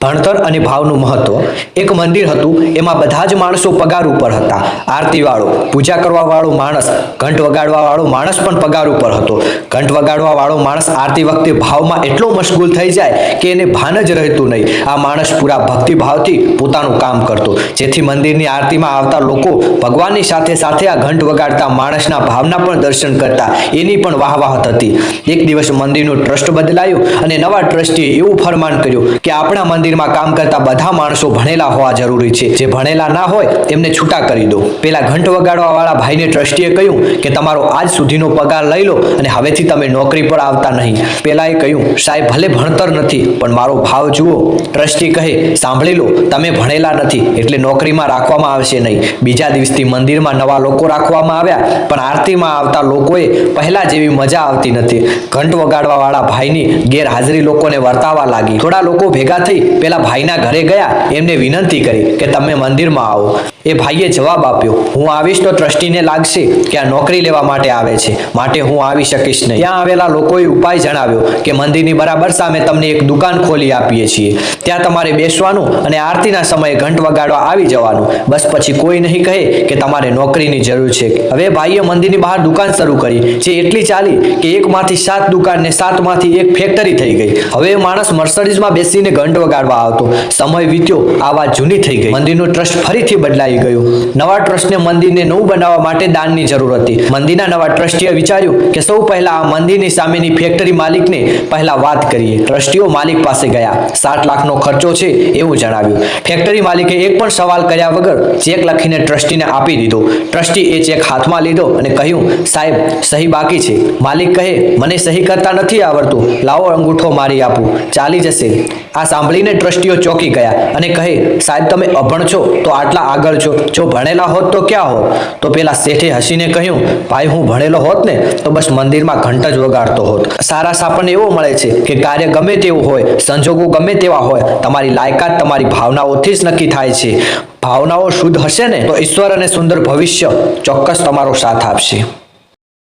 ભણતર અને ભાવનું મહત્વ। એક મંદિર હતું, એમાં બધા જ માણસો પગાર ઉપર હતા। આરતીવાળો, પૂજા કરવાવાળો માણસ, ઘંટ વગાડવાવાળો માણસ પણ પગાર ઉપર હતો। ઘંટ વગાડવાવાળો માણસ આરતી વખતે ભાવમાં એટલો મશગુલ થઈ જાય કે એને ભાન જ રહેતું નહીં। આ માણસ પૂરા ભક્તિભાવથી પોતાનું કામ કરતો, જેથી મંદિરની આરતીમાં આવતા લોકો ભગવાનની સાથે સાથે આ ઘંટ વગાડતા માણસના ભાવના પણ દર્શન કરતા, એની પણ વાહવાહ થતી। એક દિવસ મંદિરનું ટ્રસ્ટ બદલાયું અને નવા ટ્રસ્ટીએ એવું ફરમાન કર્યું કે આપણા મંદિરમાં કામ કરતા બધા માણસો ભણેલા હોવા જરૂરી છે, જે ભણેલા ના હોય એમને છૂટા કરી દો। પેલા ઘંટ વગાડવાવાળા ભાઈને ટ્રસ્ટીએ કહ્યું કે તમારો આજ સુધીનો પગાર લઈ લો અને હવેથી તમે નોકરી પર આવતા નહીં। પેલાએ કહ્યું, સાહેબ ભલે ભણતર નથી પણ મારો ભાવ જુઓ। ટ્રસ્ટી કહે, સાંભળી લો, તમે ભણેલા નથી એટલે નોકરીમાં રાખવામાં આવશે નહીં। બીજા દિવસથી મંદિરમાં નવા લોકો રાખવામાં આવ્યા, પણ આરતીમાં આવતા લોકોએ પહેલા જેવી મજા આવતી નથી। ઘંટ વગાડવાવાળા ભાઈની ગેરહાજરી લોકોને વર્તાવા લાગી। થોડા લોકો ભેગા થઈ પેલા ભાઈના ઘરે ગયા, એમને વિનંતી કરી કે તમે મંદિરમાં આવો। એ ભાઈએ જવાબ આપ્યો, હું આવીશ તો ટ્રસ્ટીને લાગશે કે આ નોકરી લેવા માટે આવે છે, માટે હું આવી શકીશ નહીં। ત્યાં આવેલા લોકોએ ઉપાય જણાવ્યો કે મંદિરની બરાબર સામે તમને એક દુકાન ખોલી આપીએ છીએ, ત્યાં તમારે બેસવાનું અને આરતીના સમયે ઘંટ વગાડવા આવી જવાનું, બસ પછી કોઈ નહીં કહે કે તમારે નોકરીની જરૂર છે। હવે ભાઈએ મંદિરની બહાર દુકાન શરૂ કરી, જે એટલી ચાલી કે 1માંથી 7 દુકાન ને 7માંથી 1 ફેક્ટરી થઈ ગઈ। હવે માણસ મર્સિડીઝમાં બેસીને ઘંટ વગાડવા આવતો। સમય વીત્યો, આ વાત જૂની થઈ ગઈ। મંદિરનું ટ્રસ્ટ ફરીથી બદલાઈ ગયું। નવા ટ્રસ્ટને મંદિરને નવું બનાવવા માટે દાનની જરૂર હતી। મંદિરના નવા ટ્રસ્ટીએ વિચાર્યું કે સૌ પહેલા આ મંદિરની સામેની ફેક્ટરી માલિકને પહેલા વાત કરીએ। ટ્રસ્ટીઓ માલિક પાસે ગયા, 7 લાખનો ખર્ચો છે એવું જણાવ્યું। ફેક્ટરી માલિકે એક પણ સવાલ કર્યા વગર ચેક લખીને ટ્રસ્ટીને આપી દીધો। ટ્રસ્ટી એ ચેક હાથમાં લીધો અને કહ્યું, સાહેબ સહી બાકી છે। માલિક કહે, મને સહી કરતા નથી આવડતું, લાવો અંગૂઠો મારી આપું, ચાલી જશે। આ સાંભળીને ટ્રસ્ટીઓ ચોંકી ગયા અને કહે, સાહેબ તમે અભણ છો તો આટલા આગળ છો, જો ભણેલા હોત તો ક્યાં હોત? તો પેલા શેઠે હસીને કહ્યું, ભાઈ હું ભણેલો હોત ને તો બસ મંદિરમાં ઘંટ જ વગાડતો હોત। સારા આપણને એવો મળે છે કે કાર્ય ગમે તેવું હોય, સંજોગો ગમે તેવા હોય, તમારી લાયકાત તમારી ભાવનાઓથી જ નક્કી થાય છે। ભાવનાઓ શુદ્ધ હશે ને તો ઈશ્વર અને સુંદર ભવિષ્ય ચોક્કસ તમારો સાથ આપશે।